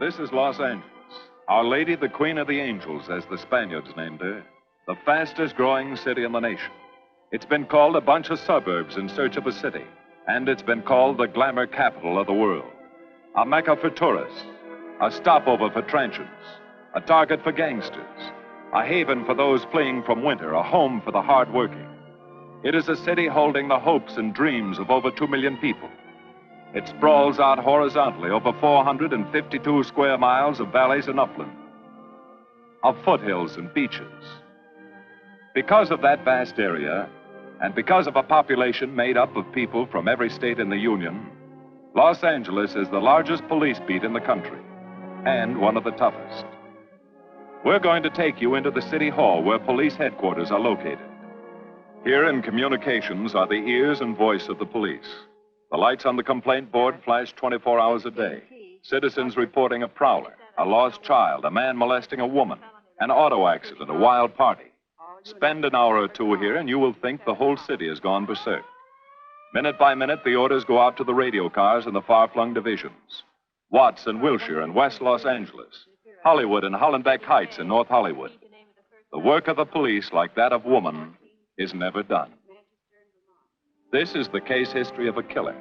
This is Los Angeles. Our Lady, the Queen of the Angels, as the Spaniards named her. The fastest growing city in the nation. It's been called a bunch of suburbs in search of a city. And it's been called the glamour capital of the world. A mecca for tourists. A stopover for transients. A target for gangsters. A haven for those fleeing from winter. A home for the hardworking. It is a city holding the hopes and dreams of over 2 million people. It sprawls out horizontally over 452 square miles of valleys and upland, of foothills and beaches. Because of that vast area, and because of a population made up of people from every state in the Union, Los Angeles is the largest police beat in the country, and one of the toughest. We're going to take you into the city hall where police headquarters are located. Here in communications are the ears and voice of the police. The lights on the complaint board flash 24 hours a day. Citizens reporting a prowler, a lost child, a man molesting a woman, an auto accident, a wild party. Spend an hour or two here and you will think the whole city has gone berserk. Minute by minute, the orders go out to the radio cars in the far-flung divisions. Watts and Wilshire and West Los Angeles. Hollywood and Hollenbeck Heights in North Hollywood. The work of the police, like that of woman, is never done. This is the case history of a killer,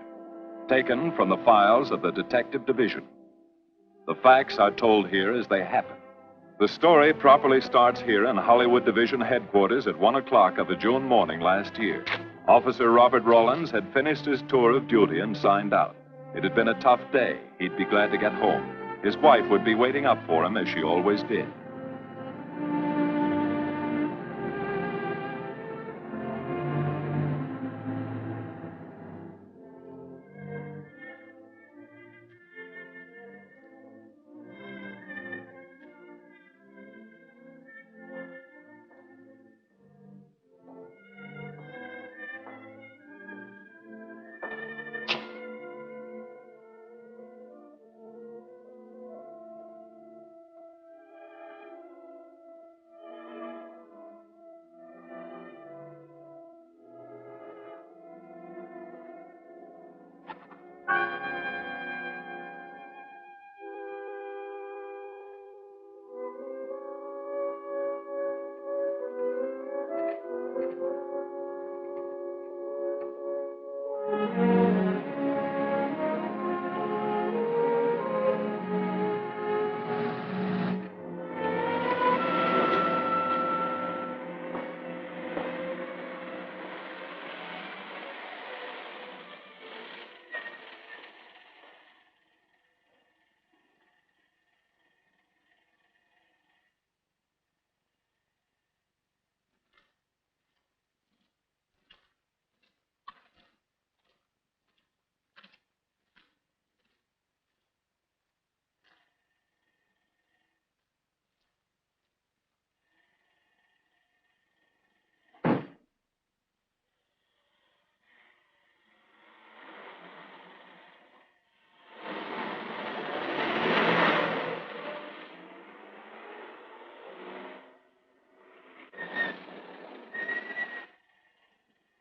taken from the files of the Detective Division. The facts are told here as they happen. The story properly starts here in Hollywood Division headquarters at 1 o'clock of a June morning last year. Officer Robert Rawlins had finished his tour of duty and signed out. It had been a tough day. He'd be glad to get home. His wife would be waiting up for him as she always did.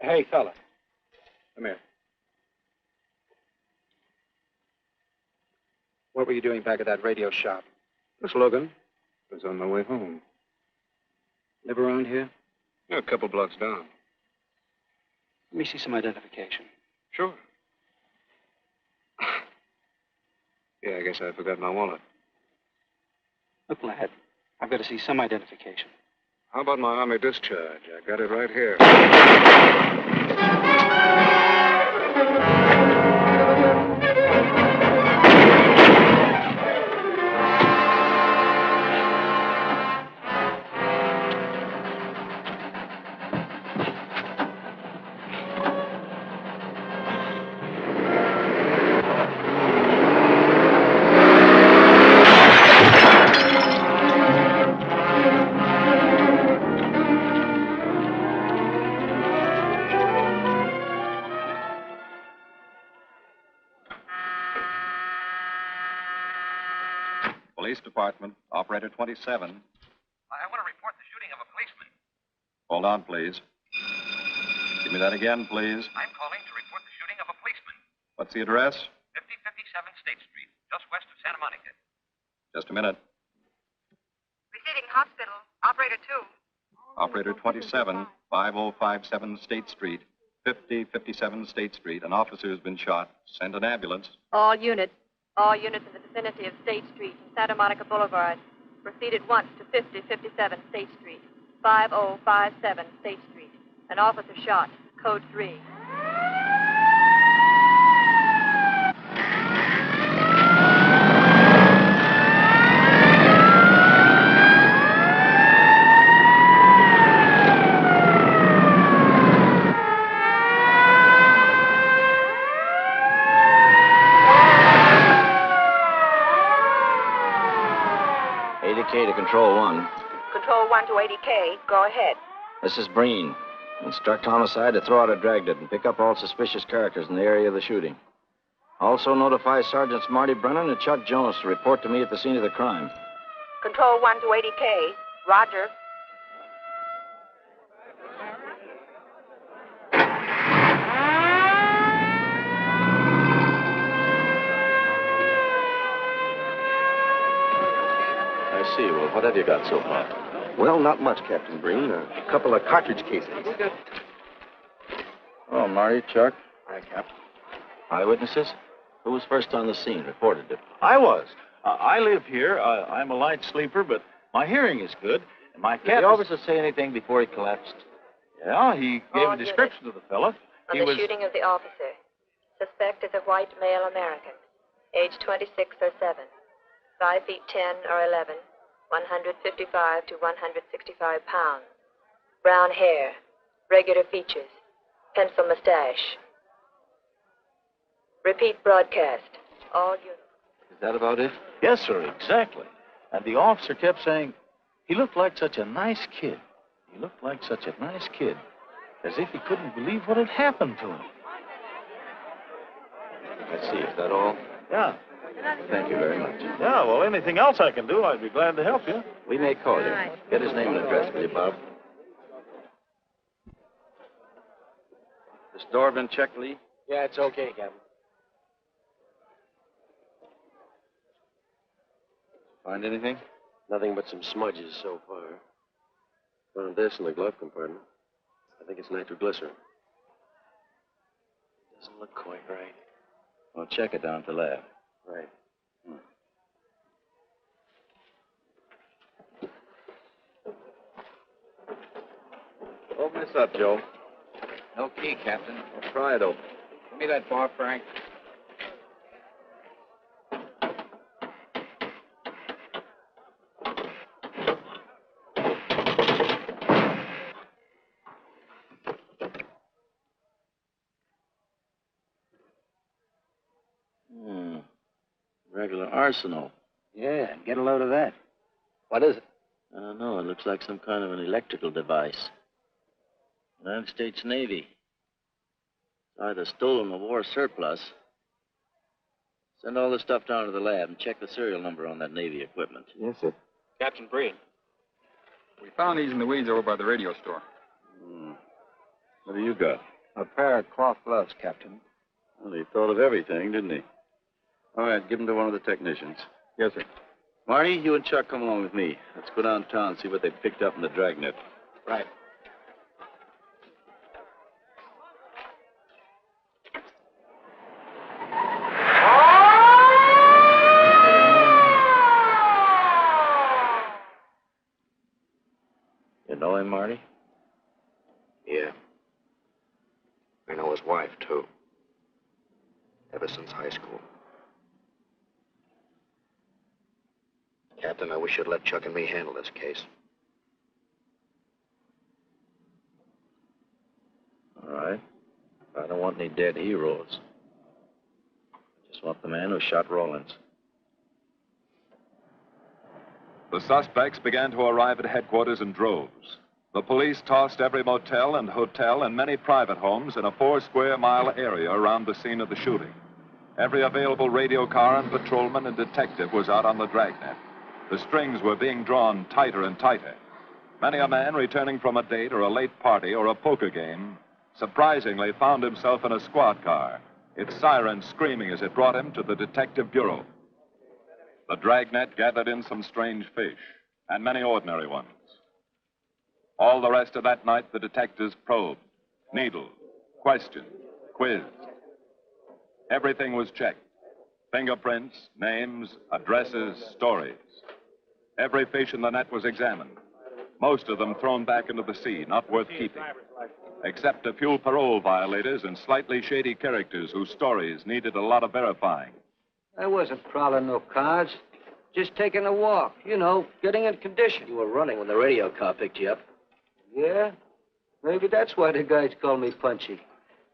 Hey, fella. Come here. What were you doing back at that radio shop? Just looking. I was on my way home. Live around here? Yeah, a couple blocks down. Let me see some identification. Sure. Yeah, I guess I forgot my wallet. Look, lad, I've got to see some identification. How about my Army discharge? I got it right here. Police Department, Operator 27. I want to report the shooting of a policeman. Hold on, please. Give me that again, please. I'm calling to report the shooting of a policeman. What's the address? 5057 State Street, just west of Santa Monica. Just a minute. Receiving hospital. Operator 2. Operator 27, 5057 State Street, 5057 State Street. An officer has been shot. Send an ambulance. All units in the vicinity of State Street and Santa Monica Boulevard. Proceed at once to 5057 State Street, 5057 State Street. An officer shot. Code 3. To Control 1. Control 1 to 80K. Go ahead. This is Breen. Instruct homicide to throw out a dragnet and pick up all suspicious characters in the area of the shooting. Also notify Sergeants Marty Brennan and Chuck Jones to report to me at the scene of the crime. Control 1 to 80K. Roger. I see. Well, what have you got so far? Well, not much, Captain Breen. A couple of cartridge cases. Oh, Marty, Chuck. Hi, Cap. Eyewitnesses? Who was first on the scene, reported it? I was. I live here. I'm a light sleeper, but my hearing is good. And my Did cat... the officer say anything before he collapsed? Yeah, he gave a description of the fella. On the shooting of the officer. Suspect is a white male American. Age 26 or 7. 5 feet 10 or 11. 155 to 165 pounds. Brown hair. Regular features. Pencil mustache. Repeat broadcast. All units. Is that about it? Yes, sir, exactly. And the officer kept saying, he looked like such a nice kid. He looked like such a nice kid. As if he couldn't believe what had happened to him. I see. Is that all? Yeah. Thank you very much. Yeah, well, anything else I can do, I'd be glad to help you. We may call you. Get his name and address, will you, Bob? This door been checked, Lee? Yeah, it's okay, Captain. Find anything? Nothing but some smudges so far. Found this in the glove compartment. I think it's nitroglycerin. Doesn't look quite right. Well, check it down at the lab. Right. Open this up, Joe. No key, Captain. Well, try it open. Give me that bar, Frank. Regular arsenal. Yeah, get a load of that. What is it? I don't know. It looks like some kind of an electrical device. United States Navy. It's either stolen or war surplus. Send all this stuff down to the lab and check the serial number on that Navy equipment. Yes, sir. Captain Breen. We found these in the weeds over by the radio store. What do you got? A pair of cloth gloves, Captain. Well, he thought of everything, didn't he? All right, give them to one of the technicians. Yes, sir. Marty, you and Chuck come along with me. Let's go downtown and see what they picked up in the dragnet. Right. You know him, Marty? Yeah. I know his wife, too. Ever since high school. Captain, I wish you'd let Chuck and me handle this case. All right. I don't want any dead heroes. I just want the man who shot Rawlins. The suspects began to arrive at headquarters in droves. The police tossed every motel and hotel and many private homes in a 4-square-mile area around the scene of the shooting. Every available radio car and patrolman and detective was out on the dragnet. The strings were being drawn tighter and tighter. Many a man returning from a date or a late party or a poker game surprisingly found himself in a squad car, its siren screaming as it brought him to the detective bureau. The dragnet gathered in some strange fish, and many ordinary ones. All the rest of that night, the detectives probed, needled, questioned, quizzed. Everything was checked. Fingerprints, names, addresses, stories. Every fish in the net was examined. Most of them thrown back into the sea, not worth keeping. Except a few parole violators and slightly shady characters whose stories needed a lot of verifying. I wasn't prowling no cars. Just taking a walk, getting in condition. You were running when the radio car picked you up. Yeah? Maybe that's why the guys call me Punchy.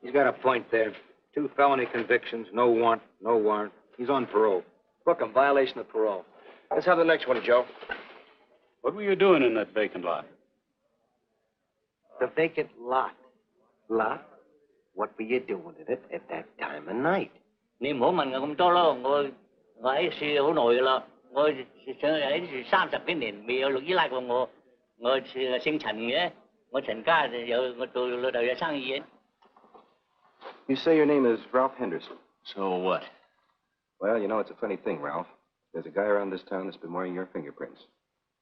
He's got a point there. 2 felony convictions, no warrant, no warrant. He's on parole. Book him, violation of parole. Let's have the next one, Joe. What were you doing in that vacant lot? The vacant lot. Lot? What were you doing in it at that time of night? Niệm hổ mình không to lo, ngồi ấy xì hổ nội là ngồi ấy 30 年未有錄依賴過我，我姓陳嘅，我陳家有我做老豆嘅生意嘅。You say your name is Ralph Henderson. So what? Well, it's a funny thing, Ralph. There's a guy around this town that's been wearing your fingerprints.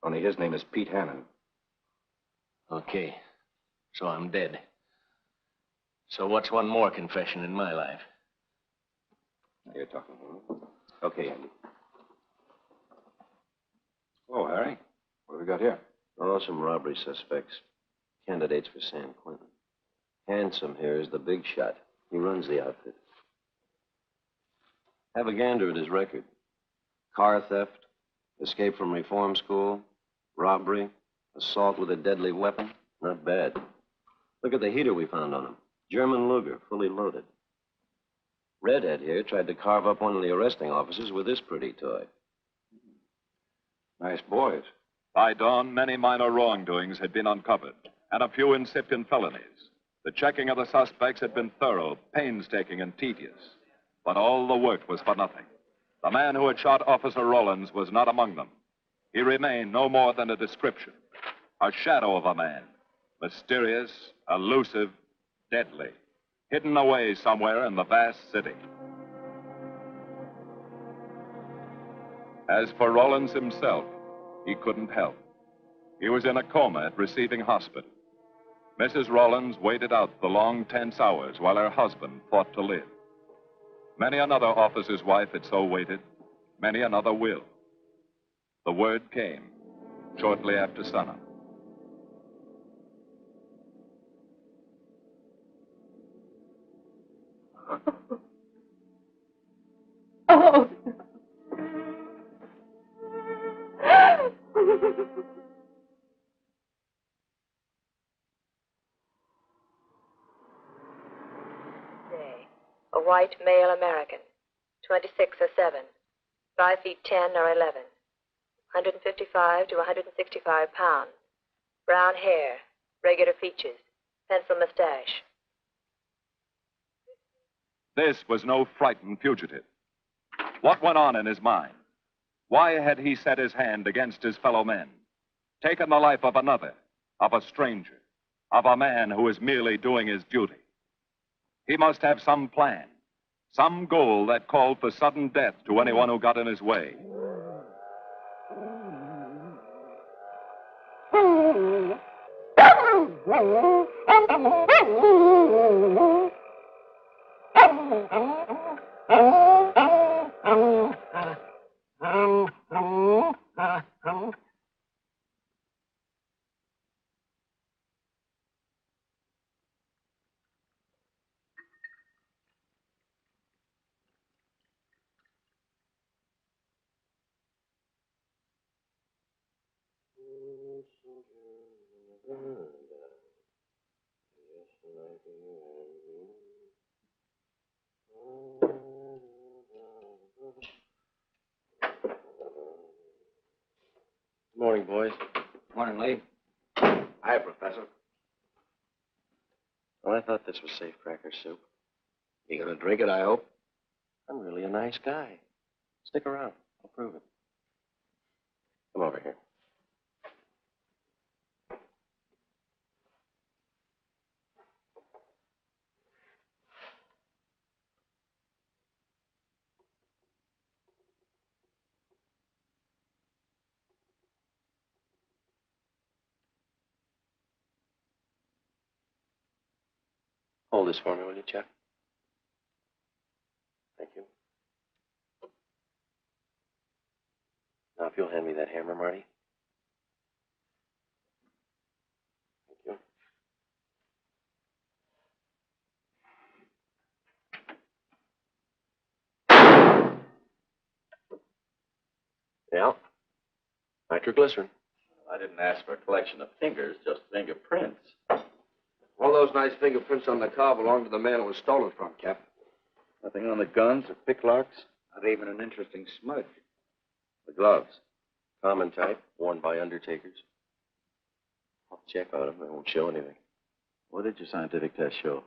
Only his name is Pete Hannon. Okay. So I'm dead. So what's one more confession in my life? Now you're talking. Okay, Andy. Oh, Harry. What have we got here? Oh, some robbery suspects. Candidates for San Quentin. Handsome here is the big shot. He runs the outfit. Have a gander at his record. Car theft, escape from reform school, robbery, assault with a deadly weapon. Not bad. Look at the heater we found on him. German Luger, fully loaded. Redhead here tried to carve up one of the arresting officers with this pretty toy. Nice boys. By dawn, many minor wrongdoings had been uncovered, and a few incipient felonies. The checking of the suspects had been thorough, painstaking, and tedious. But all the work was for nothing. The man who had shot Officer Rawlins was not among them. He remained no more than a description, a shadow of a man, mysterious, elusive, deadly, hidden away somewhere in the vast city. As for Rawlins himself, he couldn't help. He was in a coma at receiving hospital. Mrs. Rawlins waited out the long, tense hours while her husband fought to live. Many another officer's wife had so waited. Many another will. The word came shortly after sunup. Oh. A white male American, 26 or 7, 5 feet 10 or 11, 155 to 165 pounds, brown hair, regular features, pencil mustache. This was no frightened fugitive. What went on in his mind? Why had he set his hand against his fellow men, taken the life of another, of a stranger, of a man who was merely doing his duty? He must have some plan, some goal that called for sudden death to anyone who got in his way. Good morning, boys. Morning, Lee. Hi, Professor. Well, I thought this was safecracker soup. You gonna drink it, I hope? I'm really a nice guy. Stick around. I'll prove it. Come over here. Hold this for me, will you, Chuck? Thank you. Now, if you'll hand me that hammer, Marty. Thank you. Yeah. Nitroglycerin. I didn't ask for a collection of fingers, just fingerprints. All those nice fingerprints on the car belong to the man it was stolen from, Cap. Nothing on the guns or picklocks. Not even an interesting smudge. The gloves. Common type, worn by undertakers. I'll check on them. They won't show anything. What did your scientific test show?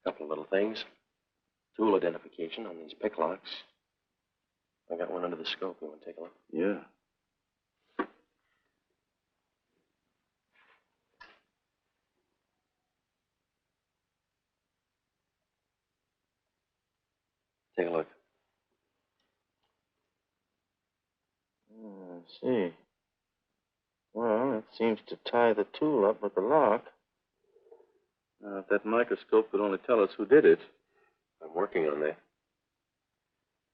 A couple of little things. Tool identification on these picklocks. I got one under the scope. You want to take a look? Yeah. Take a look. I see. Well, it seems to tie the tool up with the lock. Now, if that microscope could only tell us who did it. I'm working on that.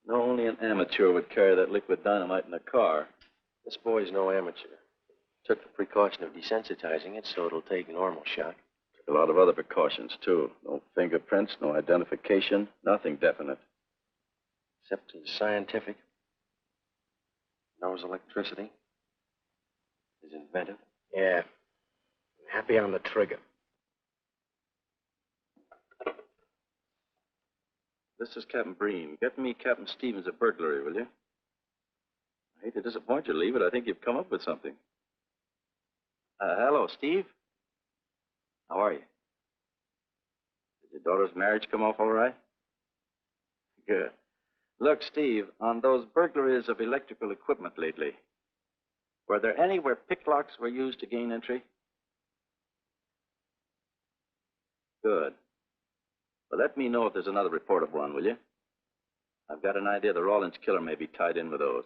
No, only an amateur would carry that liquid dynamite in a car. This boy's no amateur. Took the precaution of desensitizing it so it'll take normal shock. Took a lot of other precautions, too. No fingerprints, no identification, nothing definite. Except he's scientific. Knows electricity. Is inventive. Yeah. Happy on the trigger. This is Captain Breen. Get me Captain Stevens a burglary, will you? I hate to disappoint you, Lee, but I think you've come up with something. Hello, Steve. How are you? Did your daughter's marriage come off all right? Good. Look, Steve, on those burglaries of electrical equipment lately, were there any where picklocks were used to gain entry? Good. Well, let me know if there's another report of one, will you? I've got an idea the Rawlins killer may be tied in with those.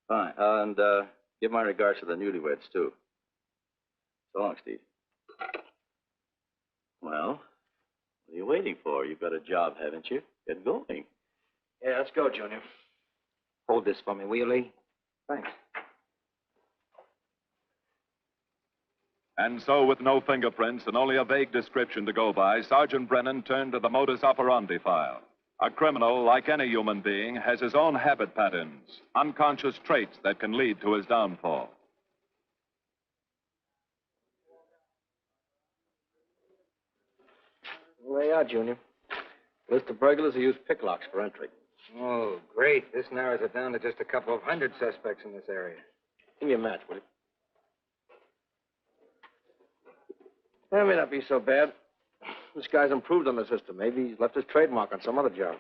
Fine. And give my regards to the newlyweds, too. So long, Steve. Well, what are you waiting for? You've got a job, haven't you? Get going. Yeah, let's go, Junior. Hold this for me, will you, Lee? Thanks. And so, with no fingerprints and only a vague description to go by, Sergeant Brennan turned to the modus operandi file. A criminal, like any human being, has his own habit patterns, unconscious traits that can lead to his downfall. Well, there you are, Junior. List of burglars who use picklocks for entry. Oh, great. This narrows it down to just a couple of hundred suspects in this area. Give me a match, will you? That may not be so bad. This guy's improved on the system. Maybe he's left his trademark on some other job.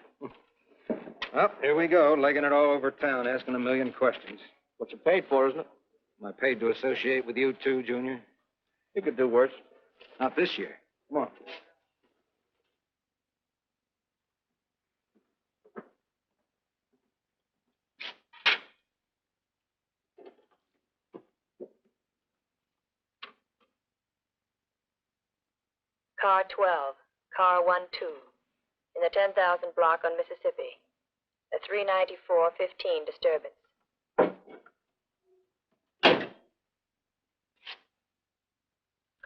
Well, here we go, legging it all over town, asking a million questions. What you paid for, isn't it? Am I paid to associate with you, too, Junior? You could do worse. Not this year. Come on. Car 12, car 12, in the 10,000 block on Mississippi. A 394-15 disturbance.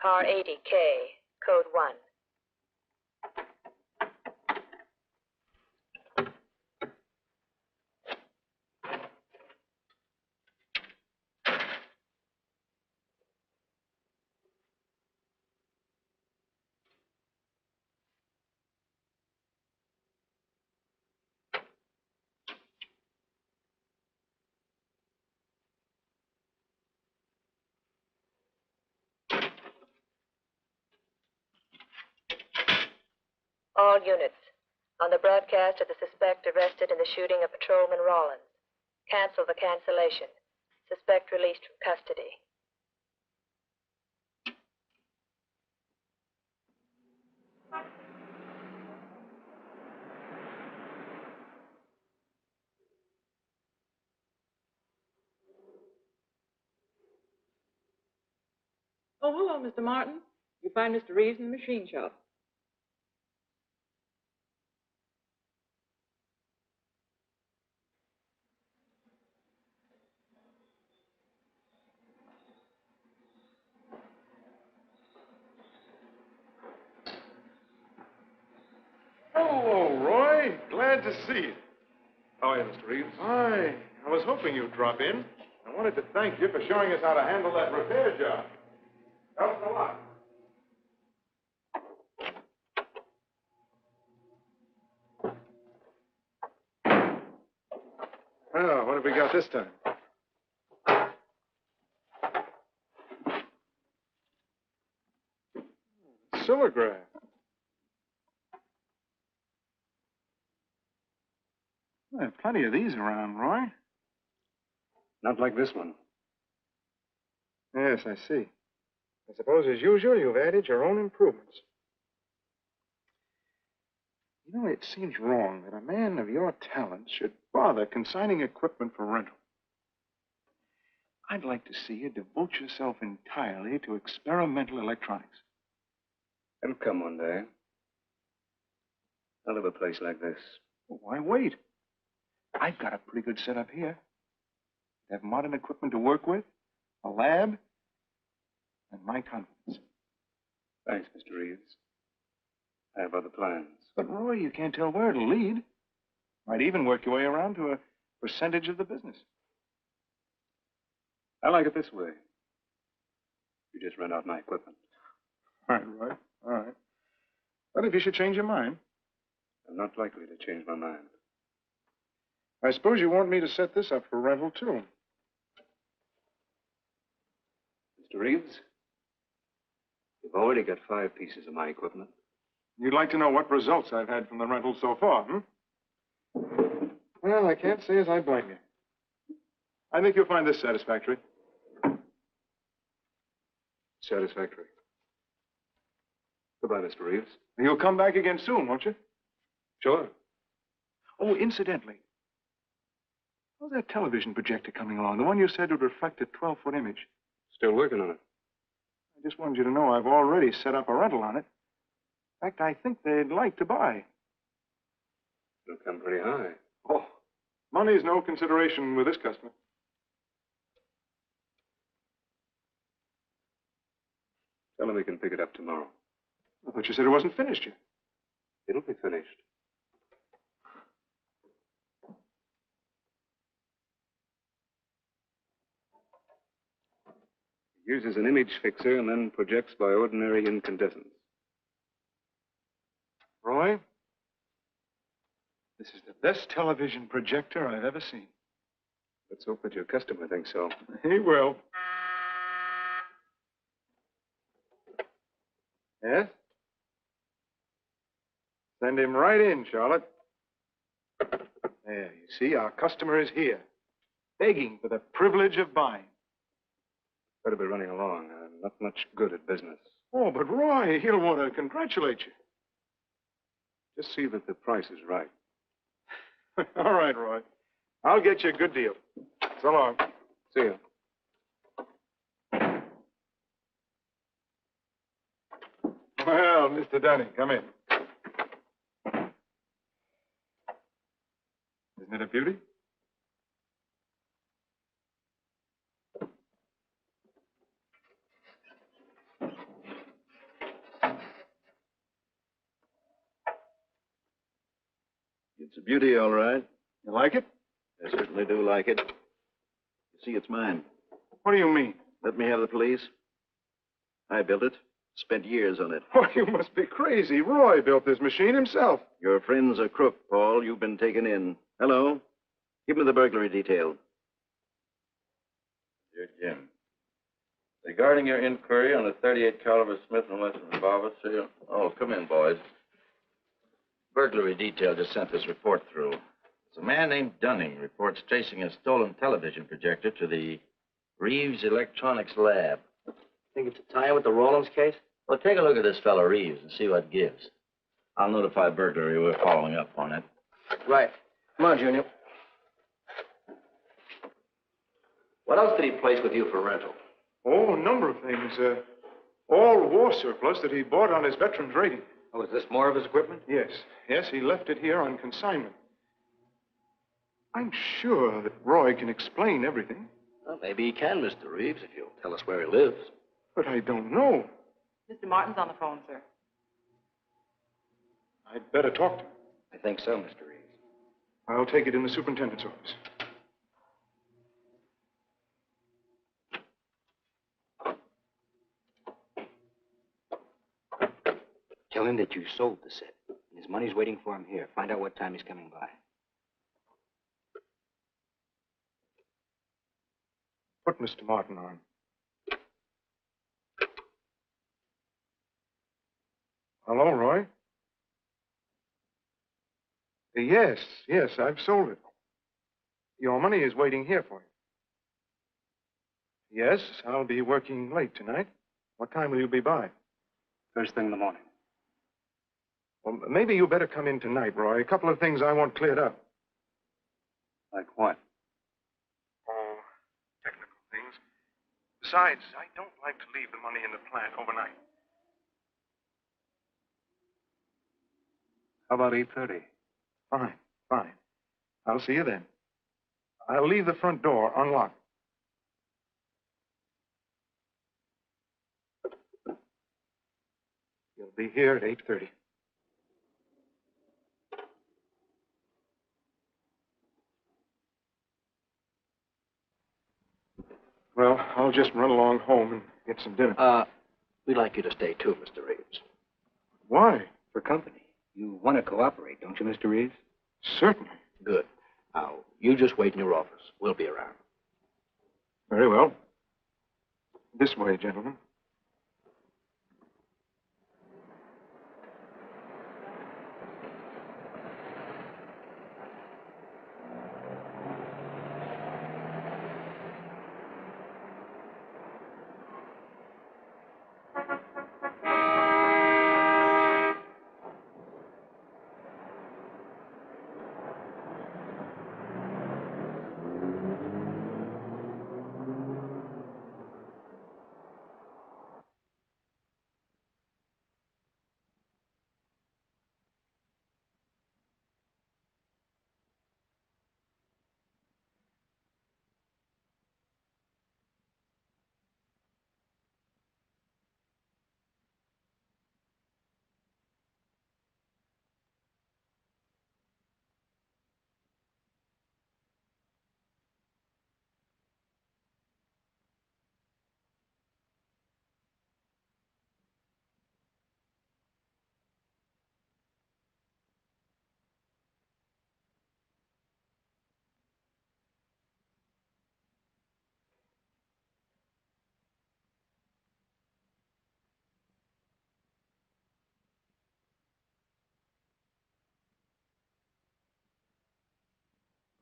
Car 80K, code 1. All units. On the broadcast of the suspect arrested in the shooting of patrolman Rawlins. Cancel the cancellation. Suspect released from custody. Oh, hello, Mr. Martin. You find Mr. Reeves in the machine shop. Hello, Roy. Glad to see you. How are you, Mr. Reeves? Hi. I was hoping you'd drop in. I wanted to thank you for showing us how to handle that repair job. Helped a lot. Well, what have we got this time? Silvergraph. There are plenty of these around, Roy. Not like this one. Yes, I see. I suppose, as usual, you've added your own improvements. You know, it seems wrong that a man of your talent should bother consigning equipment for rental. I'd like to see you devote yourself entirely to experimental electronics. It'll come one day. I'll have a place like this. Well, why wait? I've got a pretty good setup here. I have modern equipment to work with, a lab, and my confidence. Thanks, Mr. Reeves. I have other plans. But, Roy, you can't tell where it'll lead. Might even work your way around to a percentage of the business. I like it this way. You just rent out my equipment. All right, Roy. All right. But if you should change your mind. I'm not likely to change my mind. I suppose you want me to set this up for rental, too. Mr. Reeves, you've already got 5 pieces of my equipment. You'd like to know what results I've had from the rental so far, Well, I can't say as I blame you. I think you'll find this satisfactory. Satisfactory. Goodbye, Mr. Reeves. You'll come back again soon, won't you? Sure. Oh, incidentally, how's that television projector coming along? The one you said would reflect a 12-foot image. Still working on it. I just wanted you to know I've already set up a rental on it. In fact, I think they'd like to buy. It'll come pretty high. Oh, money's no consideration with this customer. Tell him he can pick it up tomorrow. I thought you said it wasn't finished yet. It'll be finished. It uses an image fixer and then projects by ordinary incandescence. Roy, this is the best television projector I've ever seen. Let's hope that your customer thinks so. He will. Yes? Send him right in, Charlotte. There, you see, our customer is here, begging for the privilege of buying. Better be running along. I'm not much good at business. Oh, but Roy, he'll want to congratulate you. Just see that the price is right. All right, Roy. I'll get you a good deal. So long. See you. Well, Mr. Dunning, come in. Isn't it a beauty? It's a beauty, all right. You like it? I certainly do like it. You see, it's mine. What do you mean? Let me have the police. I built it. Spent years on it. Oh, you must be crazy. Roy built this machine himself. Your friend's a crook, Paul. You've been taken in. Hello? Give me the burglary detail. Dear Jim, regarding your inquiry on the .38 caliber Smith & Wesson revolver, sir. Oh, come in, boys. Burglary detail just sent this report through. It's a man named Dunning reports tracing a stolen television projector to the Reeves Electronics Lab. Think it's a tie with the Rawlins case? Well, take a look at this fellow Reeves and see what gives. I'll notify burglary we're following up on it. Right. Come on, Junior. What else did he place with you for rental? Oh, a number of things. All war surplus that he bought on his veterans rating. Oh, is this more of his equipment? Yes. Yes, he left it here on consignment. I'm sure that Roy can explain everything. Well, maybe he can, Mr. Reeves, if you'll tell us where he lives. But I don't know. Mr. Martin's on the phone, sir. I'd better talk to him. I think so, Mr. Reeves. I'll take it in the superintendent's office. Tell him that you sold the set. And his money's waiting for him here. Find out what time he's coming by. Put Mr. Martin on. Hello, Roy? Yes, I've sold it. Your money is waiting here for you. Yes, I'll be working late tonight. What time will you be by? First thing in the morning. Well, maybe you better come in tonight, Roy. A couple of things I want cleared up. Like what? Oh, technical things. Besides, I don't like to leave the money in the plant overnight. How about 8:30? Fine. I'll see you then. I'll leave the front door unlocked. You'll be here at 8:30. Well, I'll just run along home and get some dinner. We'd like you to stay too, Mr. Reeves. Why? For company. You want to cooperate, don't you, Mr. Reeves? Certainly. Good. Now, you just wait in your office. We'll be around. Very well. This way, gentlemen.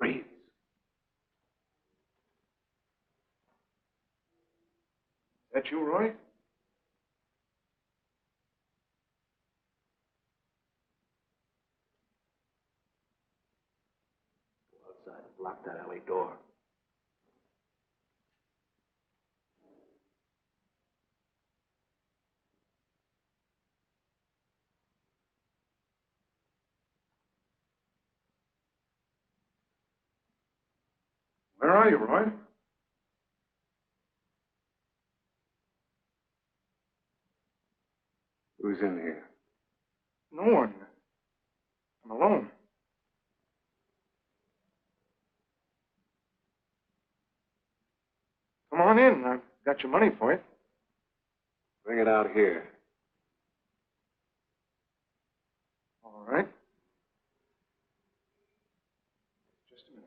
Reeves. That you, Roy? Go outside and block that alley door. Where are you, Roy? Who's in here? No one. I'm alone. Come on in. I've got your money for you. Bring it out here. All right. Just a minute.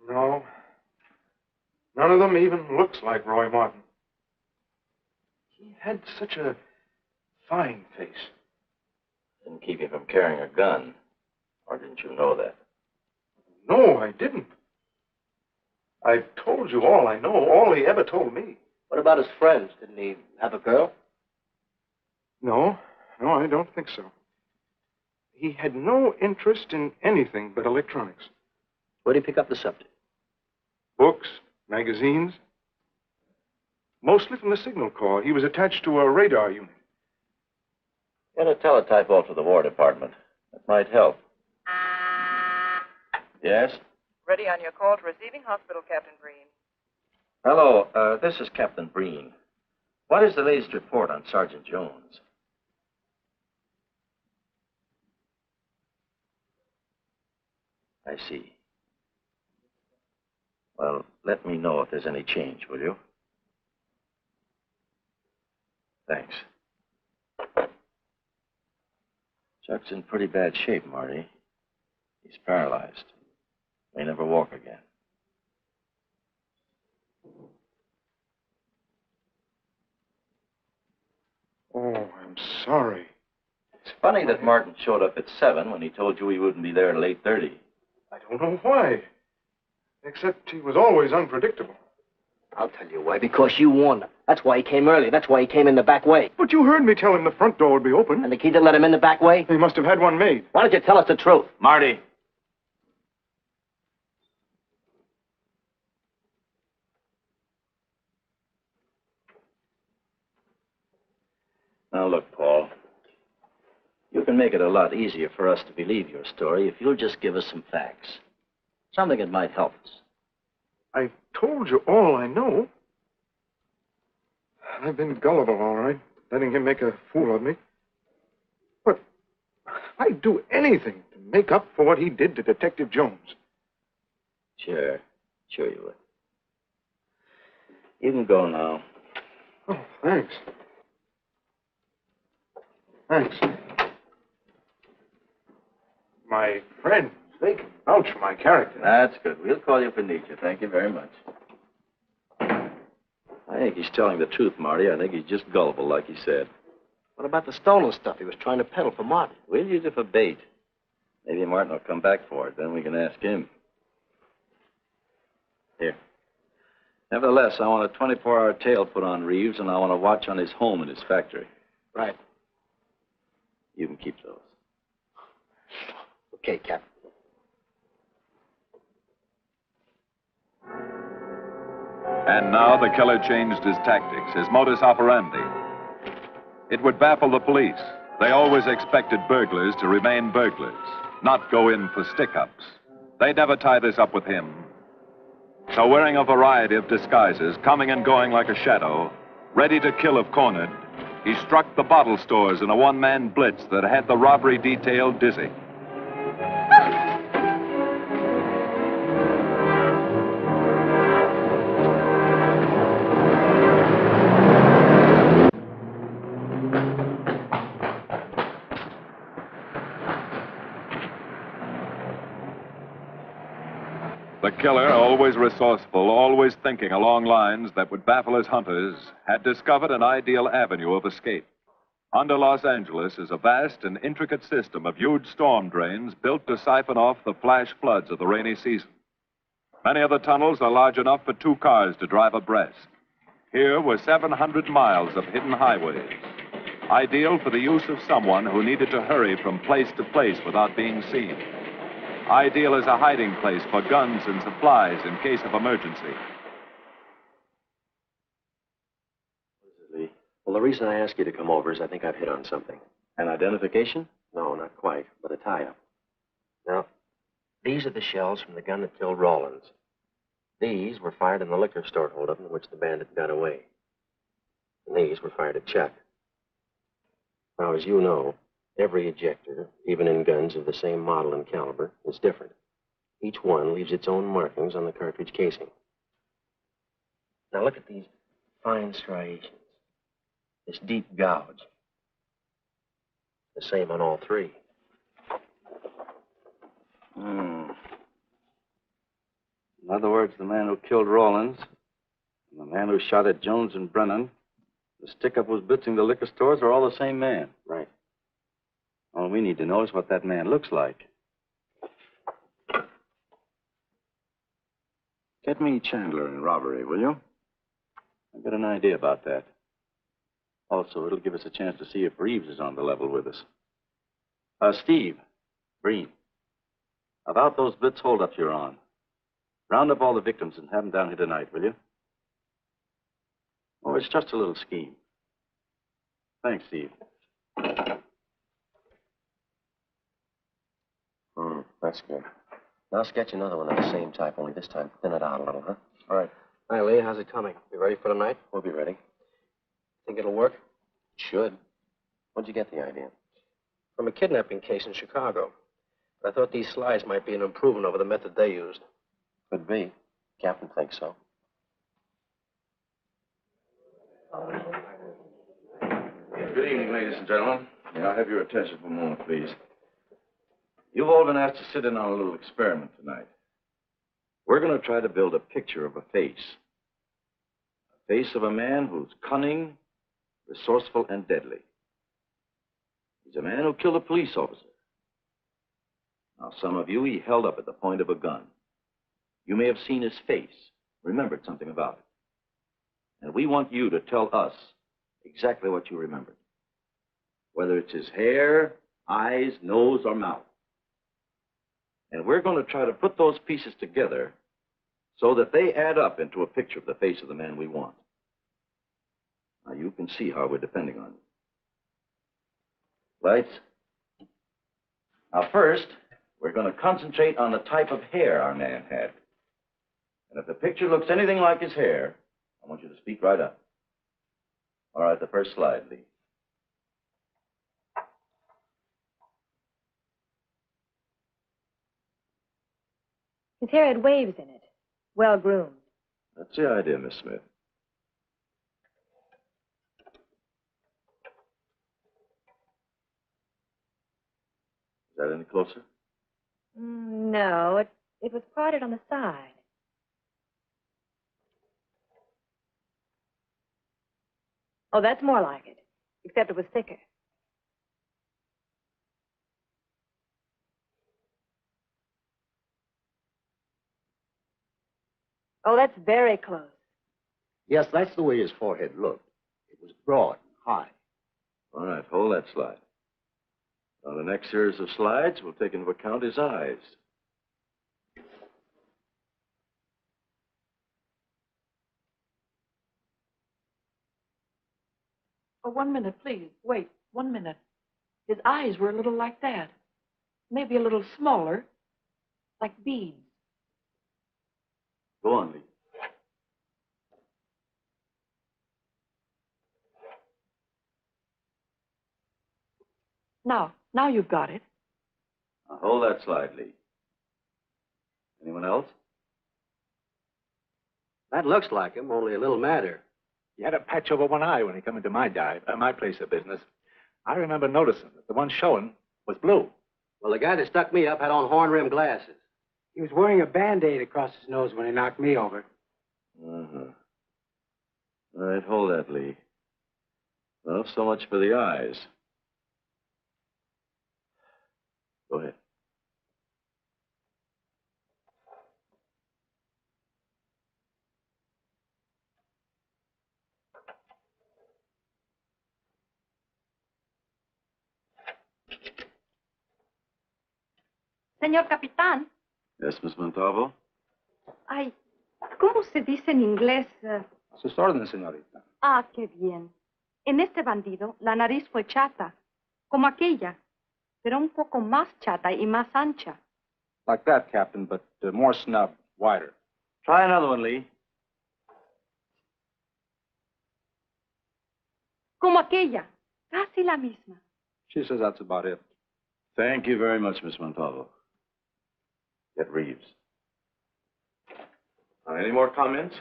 No. None of them even looks like Roy Martin. He had such a fine face. Didn't keep you from carrying a gun. Or didn't you know that? No, I didn't. I've told you all I know, all he ever told me. What about his friends? Didn't he have a girl? No, I don't think so. He had no interest in anything but electronics. Where'd he pick up the subject? Books, magazines. Mostly from the Signal Corps. He was attached to a radar unit. Get a teletype off to the War Department. That might help. Yes? Ready on your call to receiving hospital, Captain Breen. Hello, this is Captain Breen. What is the latest report on Sergeant Jones? I see. Well, let me know if there's any change, will you? Thanks. Chuck's in pretty bad shape, Marty. He's paralyzed. May never walk again. Oh, I'm sorry. It's funny that Martin showed up at 7 when he told you he wouldn't be there till 8:30. I don't know why. Except he was always unpredictable. I'll tell you why. Because you warned him. That's why he came early. That's why he came in the back way. But you heard me tell him the front door would be open. And the key that let him in the back way? He must have had one made. Why don't you tell us the truth? Marty. Now, look, Paul. You can make it a lot easier for us to believe your story if you'll just give us some facts. Something that might help us. I've told you all I know. I've been gullible, all right, letting him make a fool of me. But I'd do anything to make up for what he did to Detective Jones. Sure you would. You can go now. Oh, thanks. Thanks. My friends, they can vouch for my character. That's good. We'll call you if we need you. Thank you very much. I think he's telling the truth, Marty. I think he's just gullible, like he said. What about the stolen stuff he was trying to peddle for Martin? We'll use it for bait. Maybe Martin will come back for it. Then we can ask him. Here. Nevertheless, I want a 24-hour tail put on Reeves, and I want a watch on his home and his factory. Right. You can keep those. Okay, Captain. And now the killer changed his tactics, his modus operandi. It would baffle the police. They always expected burglars to remain burglars, not go in for stick-ups. They'd never tie this up with him. So wearing a variety of disguises, coming and going like a shadow, ready to kill if cornered, he struck the bottle stores in a one-man blitz that had the robbery detail dizzy. The killer, always resourceful, always thinking along lines that would baffle his hunters, had discovered an ideal avenue of escape. Under Los Angeles is a vast and intricate system of huge storm drains built to siphon off the flash floods of the rainy season. Many of the tunnels are large enough for 2 cars to drive abreast. Here were 700 miles of hidden highways, ideal for the use of someone who needed to hurry from place to place without being seen. Ideal as a hiding place for guns and supplies in case of emergency. Well, the reason I asked you to come over is I think I've hit on something. An identification? No, not quite, but a tie-up. No. These are the shells from the gun that killed Rawlins. These were fired in the liquor store holdup in which the bandit got away. And these were fired at Chuck. Now, as you know, every ejector, even in guns of the same model and caliber, is different. Each one leaves its own markings on the cartridge casing. Now, look at these fine striations. This deep gouge. The same on all three. In other words, the man who killed Rawlins and the man who shot at Jones and Brennan, the stick-up who's blitzing the liquor stores, are all the same man. Right. All we need to know is what that man looks like. Get me Chandler in robbery, will you? I've got an idea about that. Also, it'll give us a chance to see if Reeves is on the level with us. Steve, Breen, about those blitz holdups you're on. Round up all the victims and have them down here tonight, will you? Oh, it's just a little scheme. Thanks, Steve. That's good. Now sketch another one of the same type, only this time thin it out a little, huh? All right. Hi, Lee. How's it coming? You ready for tonight? We'll be ready. Think it'll work? Should. Where'd you get the idea? From a kidnapping case in Chicago. But I thought these slides might be an improvement over the method they used. Could be. Captain thinks so. Good evening, ladies and gentlemen. May I have your attention for a moment, please? You've all been asked to sit in on a little experiment tonight. We're going to try to build a picture of a face. A face of a man who's cunning, resourceful, and deadly. He's a man who killed a police officer. Now, some of you he held up at the point of a gun. You may have seen his face, remembered something about it. And we want you to tell us exactly what you remembered. Whether it's his hair, eyes, nose, or mouth. And we're going to try to put those pieces together so that they add up into a picture of the face of the man we want. Now, you can see how we're depending on you. Lights. Now, first, we're going to concentrate on the type of hair our man had. And if the picture looks anything like his hair, I want you to speak right up. All right, the first slide, Lee. His hair had waves in it. Well groomed. That's the idea, Miss Smith. Is that any closer? No, it was parted on the side. Oh, that's more like it, except it was thicker. Oh, that's very close. Yes, that's the way his forehead looked. It was broad and high. All right, hold that slide. On the next series of slides, we'll take into account his eyes. Oh, 1 minute, please. Wait, 1 minute. His eyes were a little like that. Maybe a little smaller, like beads. Go on, Lee. Now you've got it. Now hold that slide, Lee. Anyone else? That looks like him, only a little madder. He had a patch over one eye when he come into my place of business. I remember noticing that the one showing was blue. Well, the guy that stuck me up had on horn-rimmed glasses. He was wearing a Band-Aid across his nose when he knocked me over. Uh-huh. All right, hold that, Lee. Well, so much for the eyes. Go ahead. Señor Capitán. Yes, Miss Montalvo? Ay, ¿cómo se dice en inglés? A sus órdenes, señorita. Ah, qué bien. En este bandido, la nariz fue chata, como aquella, pero un poco más chata y más ancha. Like that, Captain, but more snub, wider. Try another one, Lee. Como aquella. Casi la misma. She says that's about it. Thank you very much, Miss Montalvo. Get Reeves. Any more comments?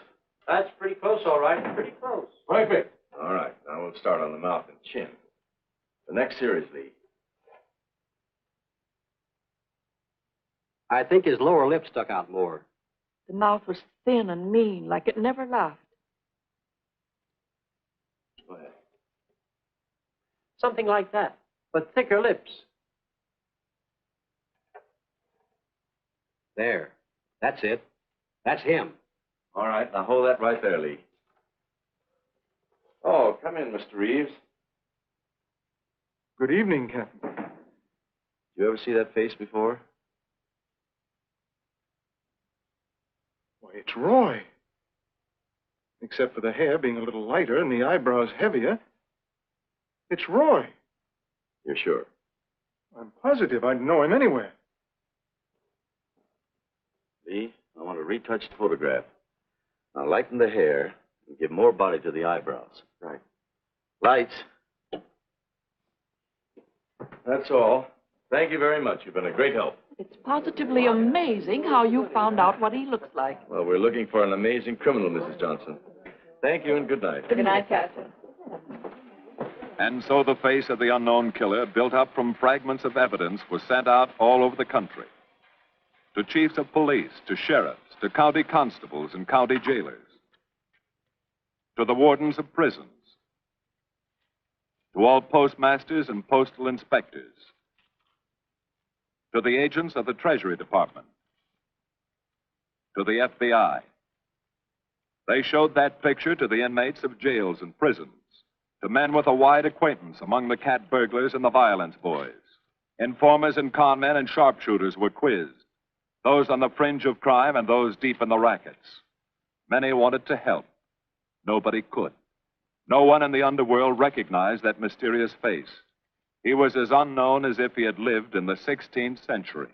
That's pretty close, all right. Pretty close. Perfect. All right, now we'll start on the mouth and chin. The next series, Lee. I think his lower lip stuck out more. The mouth was thin and mean, like it never laughed. Go ahead. Something like that, but thicker lips. There. That's it. That's him. All right, now hold that right there, Lee. Oh, come in, Mr. Reeves. Good evening, Captain. You ever see that face before? Why, it's Roy. Except for the hair being a little lighter and the eyebrows heavier. It's Roy. You're sure? I'm positive I'd know him anywhere. Lee, I want a retouched photograph. Now lighten the hair and give more body to the eyebrows. Right. Lights. That's all. Thank you very much. You've been a great help. It's positively amazing how you found out what he looks like. Well, we're looking for an amazing criminal, Mrs. Johnson. Thank you and good night. Good night, Captain. And so the face of the unknown killer, built up from fragments of evidence, was sent out all over the country. To chiefs of police, to sheriffs, to county constables and county jailers, to the wardens of prisons, to all postmasters and postal inspectors, to the agents of the Treasury Department, to the FBI. They showed that picture to the inmates of jails and prisons, to men with a wide acquaintance among the cat burglars and the violence boys. Informers and conmen and sharpshooters were quizzed, those on the fringe of crime and those deep in the rackets. Many wanted to help. Nobody could. No one in the underworld recognized that mysterious face. He was as unknown as if he had lived in the 16th century.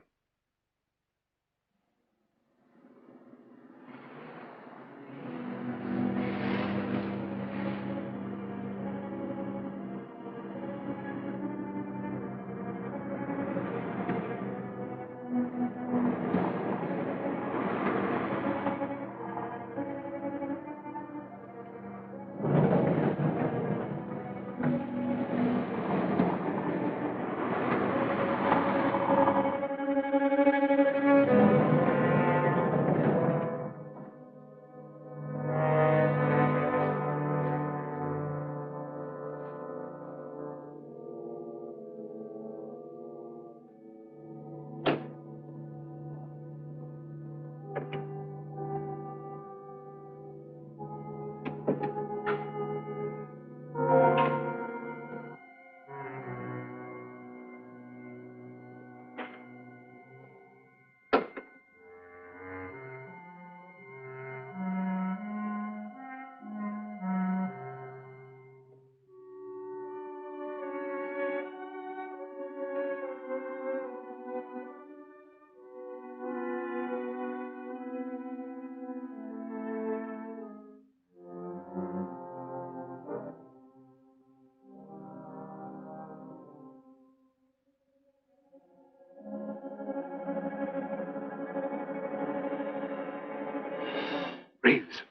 Reeves.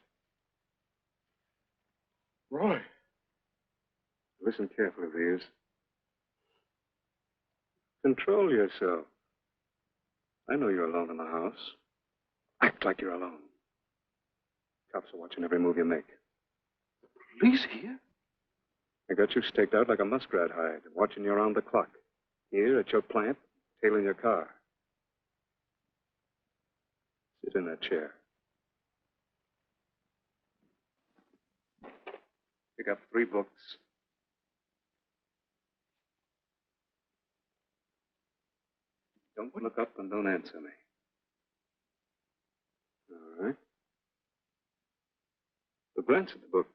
Roy. Listen carefully, Reeves. Control yourself. I know you're alone in the house. Act like you're alone. Cops are watching every move you make. Police here? I got you staked out like a muskrat hide, watching you around the clock. Here at your plant, tailing your car. Sit in that chair. Pick up 3 books. Don't look up and don't answer me. All right. So glance at the books.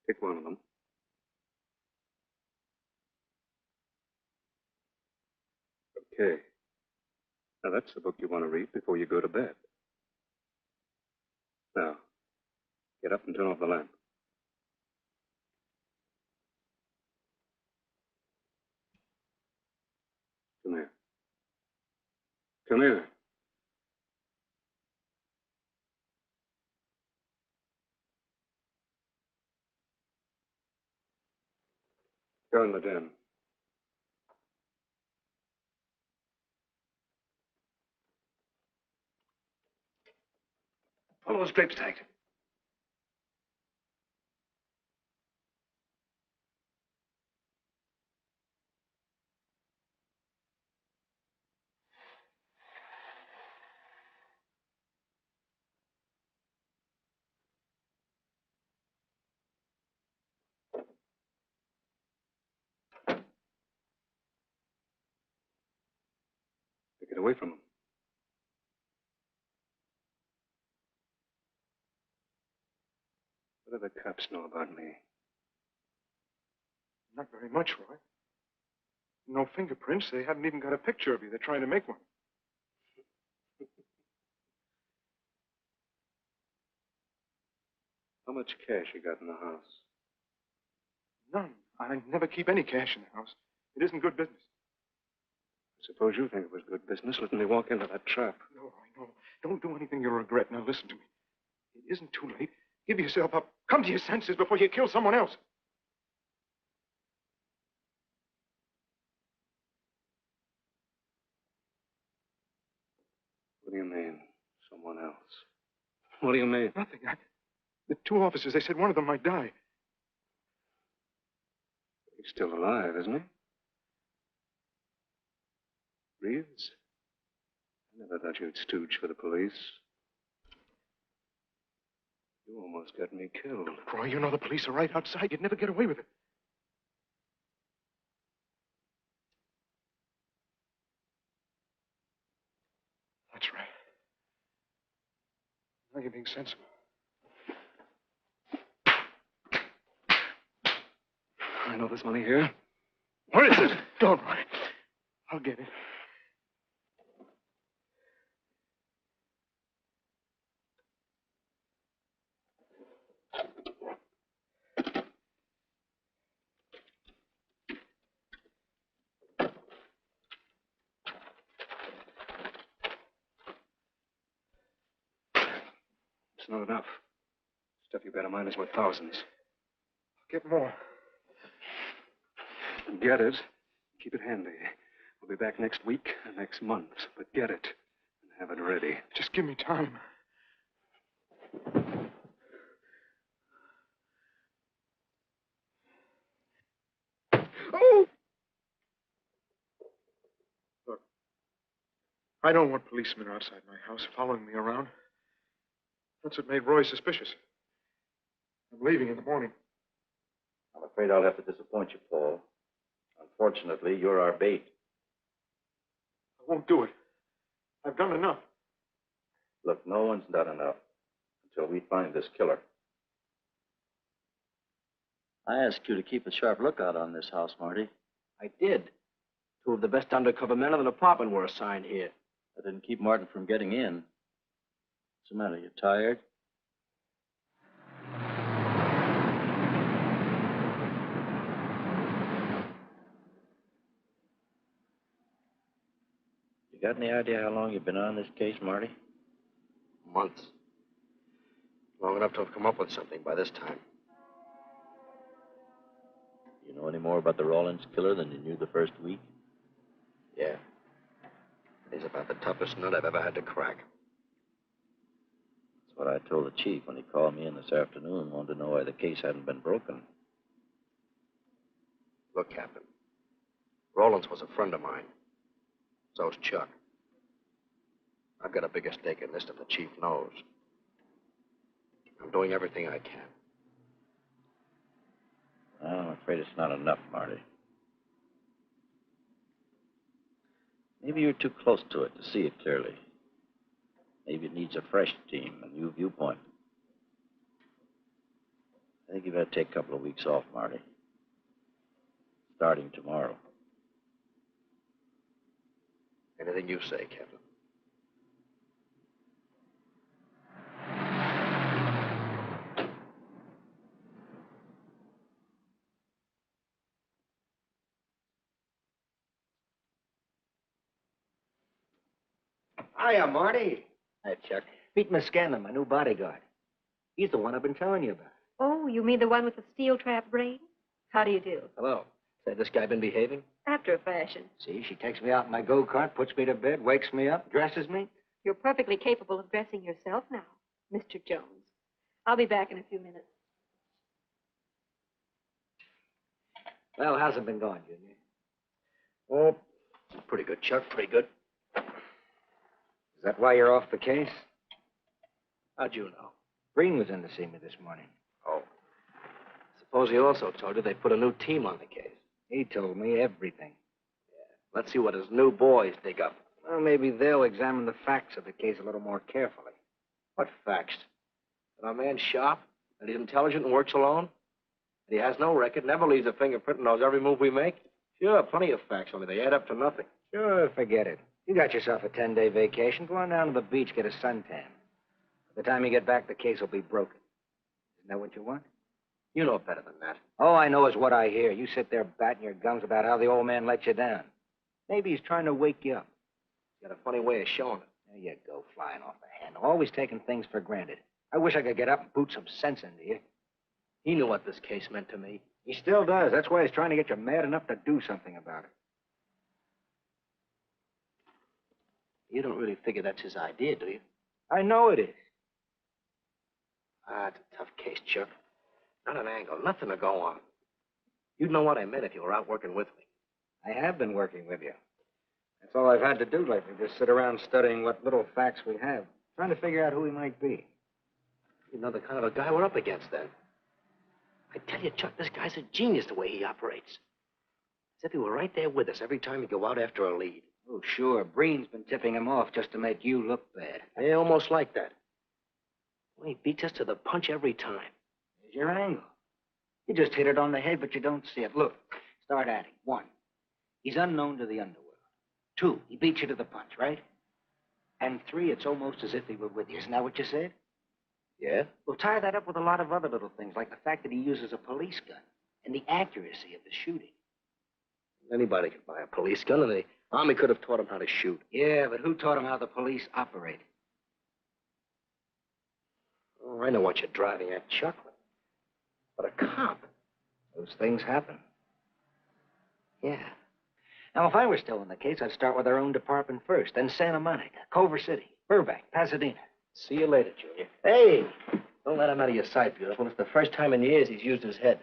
Pick one of them. Okay. Now, that's the book you want to read before you go to bed. Now, get up and turn off the lamp. Come here. Come here. Go in the den. Pull those drapes tight. Get away from them. What do the cops know about me? Not very much, Roy. No fingerprints. They haven't even got a picture of you. They're trying to make one. How much cash you got in the house? None. I never keep any cash in the house. It isn't good business. I suppose you think it was good business letting me walk into that trap. No, Roy, no. Don't do anything you'll regret. Now, listen to me. It isn't too late. Give yourself up. Come to your senses before you kill someone else. What do you mean, someone else? What do you mean? Nothing. The two officers, they said one of them might die. He's still alive, isn't he? Reeves? I never thought you'd stooge for the police. You almost got me killed. Roy, you know the police are right outside. You'd never get away with it. That's right. Now you're being sensible. I know there's money here. Where is it? Don't, Roy. I'll get it. It's not enough. Stuff you better mind is worth thousands. I'll get more. Get it. Keep it handy. We'll be back next week, next month. But get it and have it ready. Just give me time. Oh! Look, I don't want policemen outside my house following me around. That's what made Roy suspicious. I'm leaving in the morning. I'm afraid I'll have to disappoint you, Paul. Unfortunately, you're our bait. I won't do it. I've done enough. Look, no one's done enough until we find this killer. I asked you to keep a sharp lookout on this house, Marty. I did. Two of the best undercover men of the department were assigned here. That didn't keep Martin from getting in. What's the matter? You tired? You got any idea how long you've been on this case, Marty? Months. Long enough to have come up with something by this time. You know any more about the Rawlins killer than you knew the first week? Yeah. He's about the toughest nut I've ever had to crack. That's what I told the chief when he called me in this afternoon and wanted to know why the case hadn't been broken. Look, Captain. Rawlins was a friend of mine. So's Chuck. I've got a bigger stake in this than the chief knows. I'm doing everything I can. Well, I'm afraid it's not enough, Marty. Maybe you're too close to it to see it clearly. Maybe it needs a fresh team, a new viewpoint. I think you better take a couple of weeks off, Marty. Starting tomorrow. anything you say, Captain. Hiya, Marty. Hi, Chuck. Meet Miss Scanlon, my new bodyguard. He's the one I've been telling you about. Oh, you mean the one with the steel trap brain? How do you do? Hello. Say, this guy been behaving? After a fashion. See, she takes me out in my go-kart, puts me to bed, wakes me up, dresses me. You're perfectly capable of dressing yourself now, Mr. Jones. I'll be back in a few minutes. Well, how's it been going, Junior? Oh, pretty good, Chuck. Pretty good. Is that why you're off the case? How'd you know? Breen was in to see me this morning. Oh. Suppose he also told you they put a new team on the case. He told me everything. Let's see what his new boys dig up. Well, maybe they'll examine the facts of the case a little more carefully. What facts? That our man's sharp, that he's intelligent and works alone, that he has no record, never leaves a fingerprint and knows every move we make? Sure, plenty of facts, only they add up to nothing. Sure, forget it. You got yourself a 10-day vacation. Go on down to the beach, get a suntan. By the time you get back, the case will be broken. Isn't that what you want? You know better than that. All I know is what I hear. You sit there batting your gums about how the old man let you down. Maybe he's trying to wake you up. He's got a funny way of showing it. There you go, flying off the handle. Always taking things for granted. I wish I could get up and boot some sense into you. He knew what this case meant to me. He still does. That's why he's trying to get you mad enough to do something about it. You don't really figure that's his idea, do you? I know it is. Ah, it's a tough case, Chuck. Not an angle, nothing to go on. You'd know what I meant if you were out working with me. I have been working with you. That's all I've had to do lately, just sit around studying what little facts we have, trying to figure out who he might be. You know the kind of a guy we're up against, then. I tell you, Chuck, this guy's a genius the way he operates. As if he were right there with us every time we go out after a lead. Oh, sure. Breen's been tipping him off just to make you look bad. Yeah, almost like that. Well, he beats us to the punch every time. There's your angle. You just hit it on the head, but you don't see it. Look, start adding. 1, he's unknown to the underworld. 2, he beats you to the punch, right? And 3, it's almost as if he were with you. Isn't that what you said? Yeah? Well, tie that up with a lot of other little things, like the fact that he uses a police gun and the accuracy of the shooting. Anybody could buy a police gun, and the Army could have taught him how to shoot. Yeah, but who taught him how the police operate? Oh, I know what you're driving at, Chuck. But a cop. Those things happen. Yeah. Now, if I were still in the case, I'd start with our own department first, then Santa Monica, Culver City, Burbank, Pasadena. See you later, Junior. Hey! Don't let him out of your sight, beautiful. It's the first time in years he's used his head.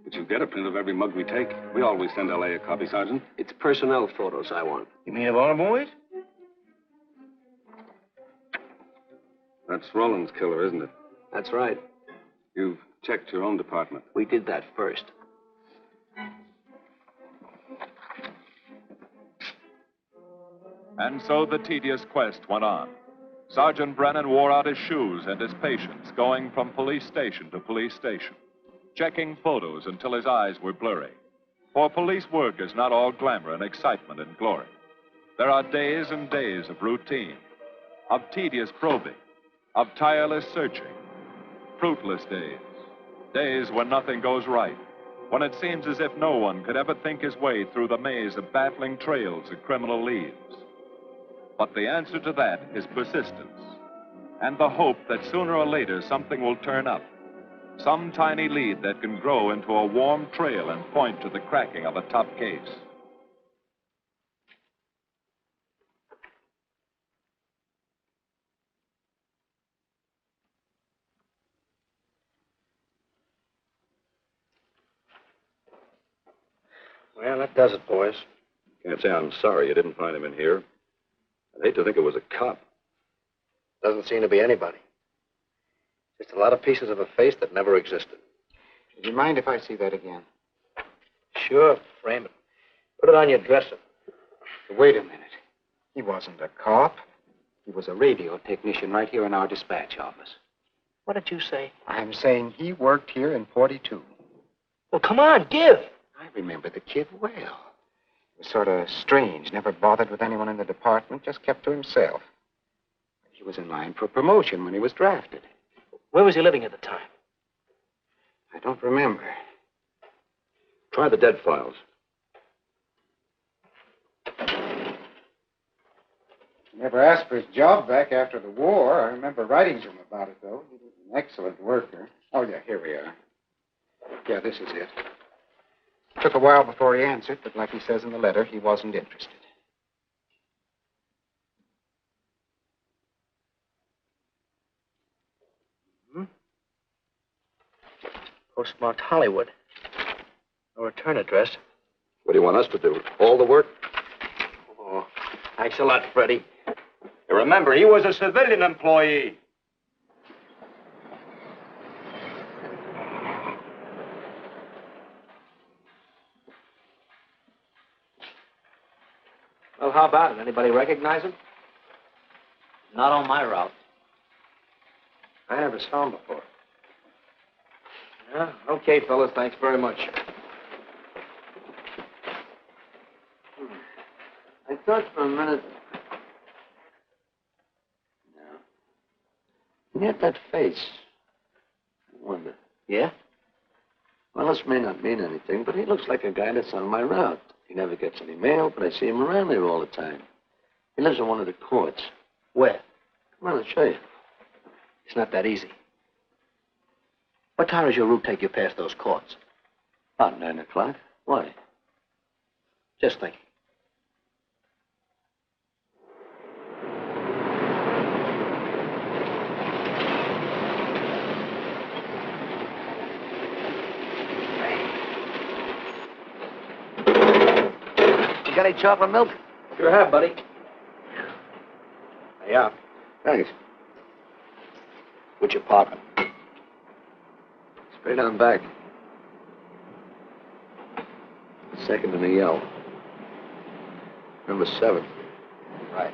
But you get a print of every mug we take. We always send L.A. a copy, Sergeant. It's personnel photos I want. You mean of all the boys? That's Rawlins' killer, isn't it? That's right. You've checked your own department. We did that first. And so the tedious quest went on. Sergeant Brennan wore out his shoes and his patience, going from police station to police station, checking photos until his eyes were blurry. For police work is not all glamour and excitement and glory. There are days and days of routine, of tedious probing, of tireless searching, fruitless days, days when nothing goes right, when it seems as if no one could ever think his way through the maze of baffling trails of criminal leads. But the answer to that is persistence, and the hope that sooner or later something will turn up, some tiny lead that can grow into a warm trail and point to the cracking of a tough case. Well, that does it, boys. Can't say I'm sorry you didn't find him in here. I'd hate to think it was a cop. Doesn't seem to be anybody. Just a lot of pieces of a face that never existed. Would you mind if I see that again? Sure, frame it. Put it on your dresser. Wait a minute. He wasn't a cop. He was a radio technician right here in our dispatch office. What did you say? I'm saying he worked here in 42. Well, come on, give. I remember the kid well. He was sort of strange, never bothered with anyone in the department, just kept to himself. He was in line for promotion when he was drafted. Where was he living at the time? I don't remember. Try the dead files. He never asked for his job back after the war. I remember writing to him about it, though. He was an excellent worker. Oh, yeah, here we are. Yeah, this is it. Took a while before he answered, but like he says in the letter, he wasn't interested. Postmarked Hollywood. No return address. What do you want us to do? All the work? Oh, thanks a lot, Freddie. Remember, he was a civilian employee. Well, how about it? Anybody recognize him? Not on my route. I never saw him before. Yeah, okay, fellas. Thanks very much. I thought for a minute. No. He had that face. I wonder. Yeah? Well, this may not mean anything, but he looks like a guy that's on my route. He never gets any mail, but I see him around there all the time. He lives in one of the courts. Where? Come on, I'll show you. It's not that easy. What time does your route take you past those courts? About 9 o'clock. Why? Just thinking. You got any chocolate milk? Sure have, buddy. Yeah. Thanks. What's your parking? Straight on back. Second in the yell. Number 7. Right.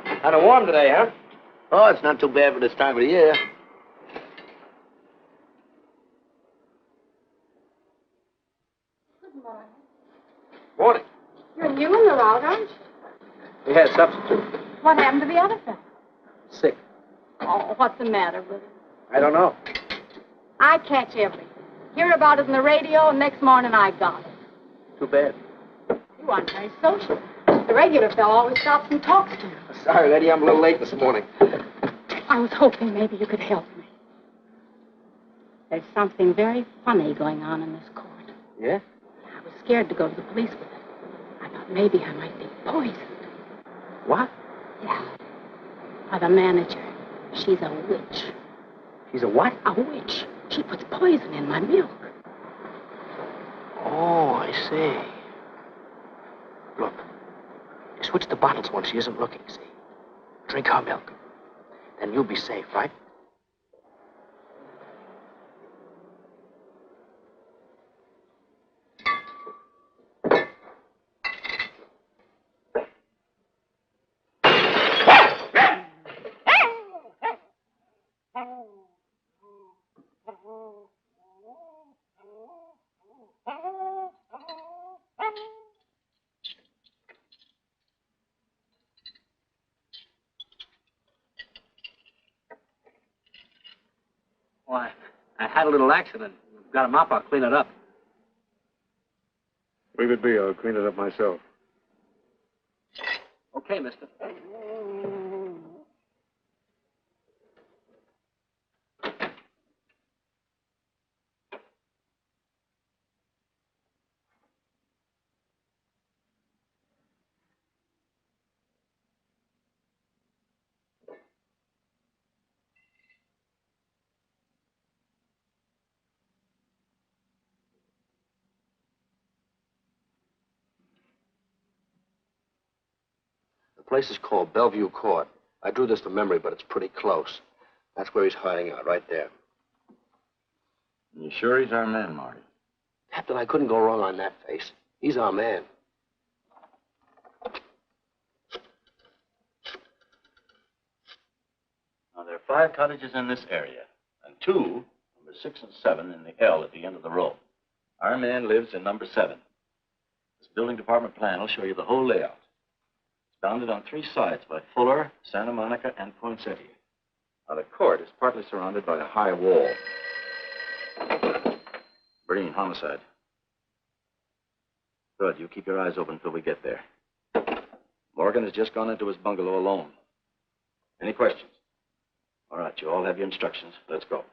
Kind of warm today, huh? Oh, it's not too bad for this time of the year. Good morning. Morning. You're new in the route, aren't you? We had substitute. What happened to the other fellow? Sick. Oh, what's the matter with him? I don't know. I catch everything. Hear about it on the radio, and next morning I got it. Too bad. You aren't very social. The regular fellow always stops and talks to you. Sorry, lady, I'm a little late this morning. I was hoping maybe you could help me. There's something very funny going on in this court. Yeah? I was scared to go to the police with it. I thought maybe I might be poisoned. What? Yeah. By the manager. She's a witch. She's a what? A witch. She puts poison in my milk. Oh, I see. Look, you switch the bottles when she isn't looking, see? Drink her milk. Then you'll be safe, right? Why, I had a little accident. Got a mop, I'll clean it up. Leave it be. I'll clean it up myself. Okay, mister. The place is called Bellevue Court. I drew this from memory, but it's pretty close. That's where he's hiding out, right there. You sure he's our man, Marty? Captain, I couldn't go wrong on that face. He's our man. Now, there are 5 cottages in this area, and 2, number 6 and 7, in the L at the end of the row. Our man lives in number 7. This building department plan will show you the whole layout. It's bounded on 3 sides by Fuller, Santa Monica, and Poinsettia. Now, the court is partly surrounded by a high wall. Breen, homicide. Good. You keep your eyes open until we get there. Morgan has just gone into his bungalow alone. Any questions? All right, you all have your instructions. Let's go.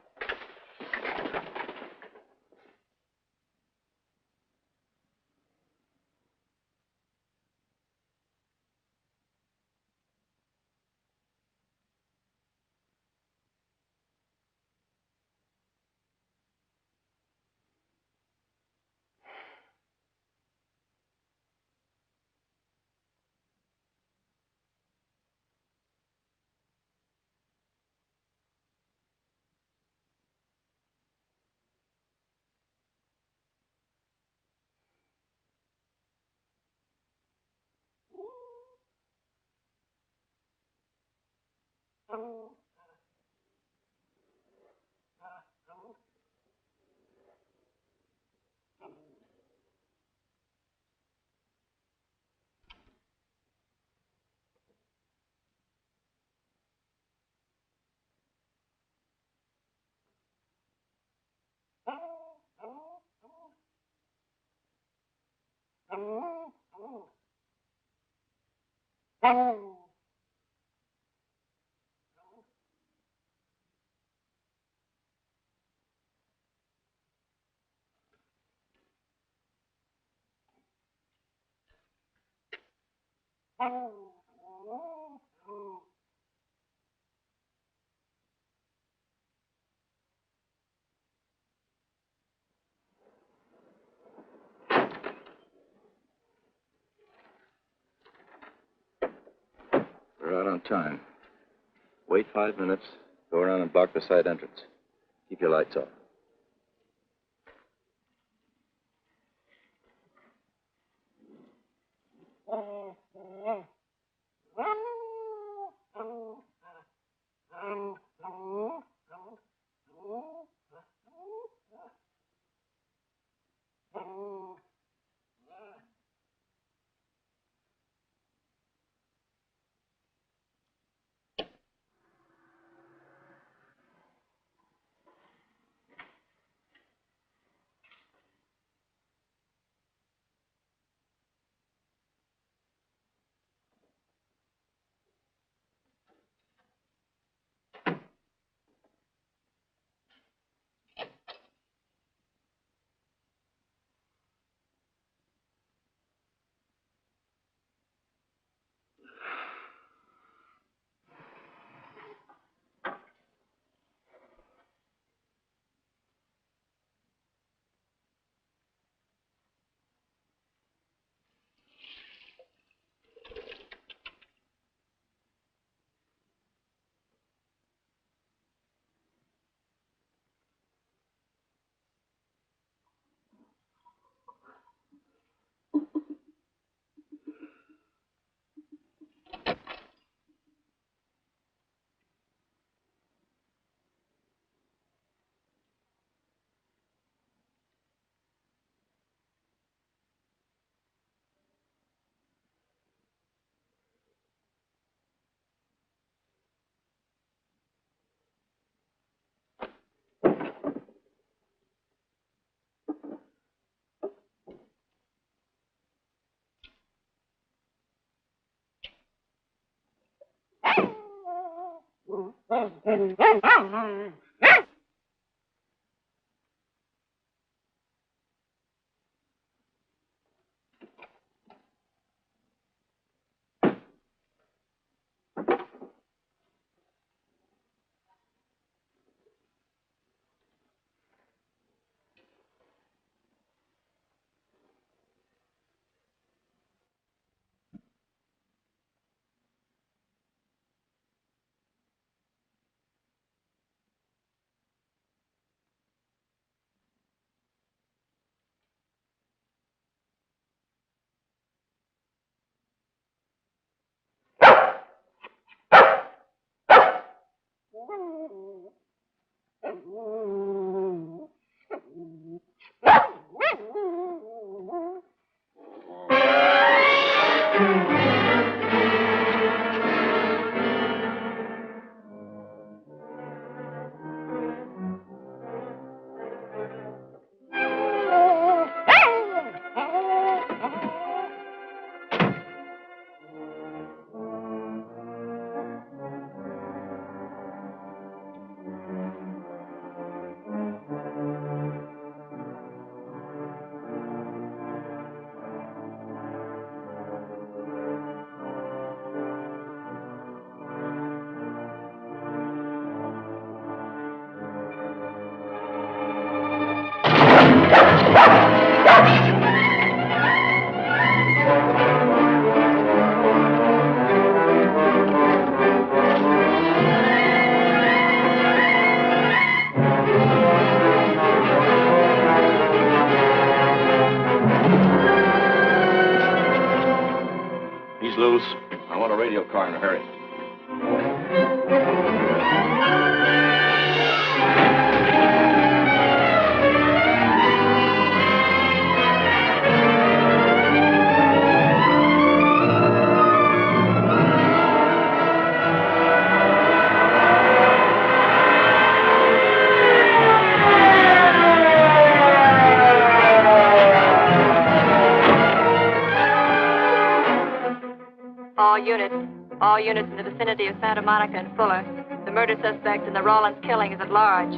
We're out on time. Wait 5 minutes. Go around and block the side entrance. Keep your lights off. car in a hurry. All units in the vicinity of Santa Monica and Fuller. The murder suspect in the Rawlins killing is at large.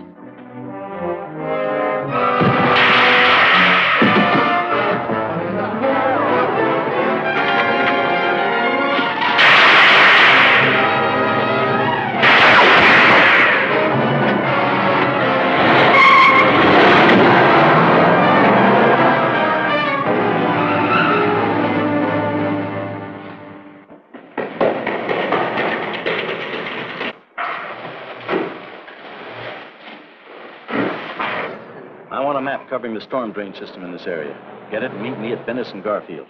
Covering the storm drain system in this area. Get it and meet me at Venice and Garfield.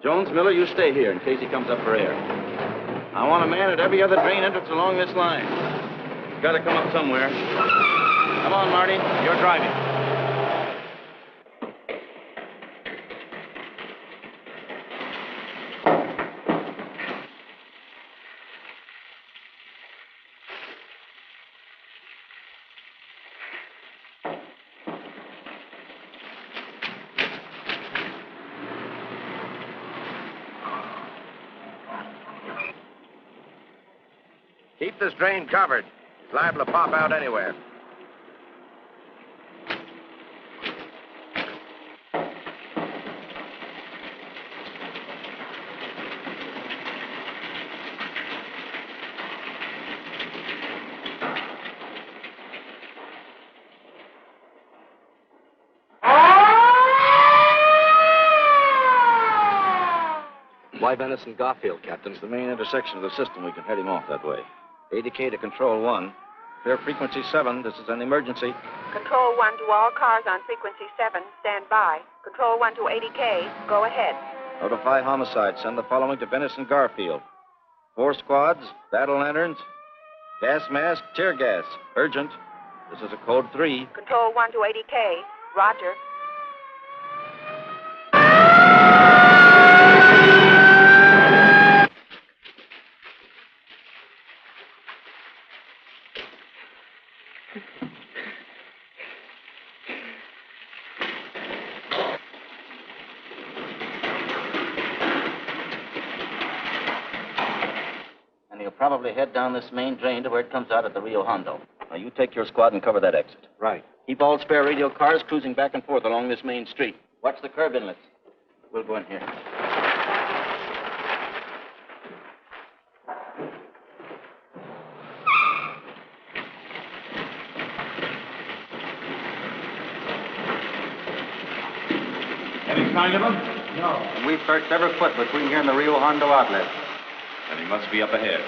Jones, Miller, you stay here in case he comes up for air. I want a man at every other drain entrance along this line. He's got to come up somewhere. Come on, Marty. You're driving. Keep this drain covered. It's liable to pop out anywhere. Why Venice and Garfield, Captain? It's the main intersection of the system. We can head him off that way. ADK to Control 1. Clear frequency 7. This is an emergency. Control 1 to all cars on frequency 7. Stand by. Control 1 to ADK. Go ahead. Notify homicide. Send the following to Venice and Garfield. 4 squads, battle lanterns, gas mask, tear gas. Urgent. This is a code 3. Control 1 to ADK. Roger. Probably head down this main drain to where it comes out at the Rio Hondo. Now, you take your squad and cover that exit. Right. Keep all spare radio cars cruising back and forth along this main street. Watch the curb inlets. We'll go in here. Any sign of him? No. And we've searched every foot between here and the Rio Hondo outlet. And he must be up ahead.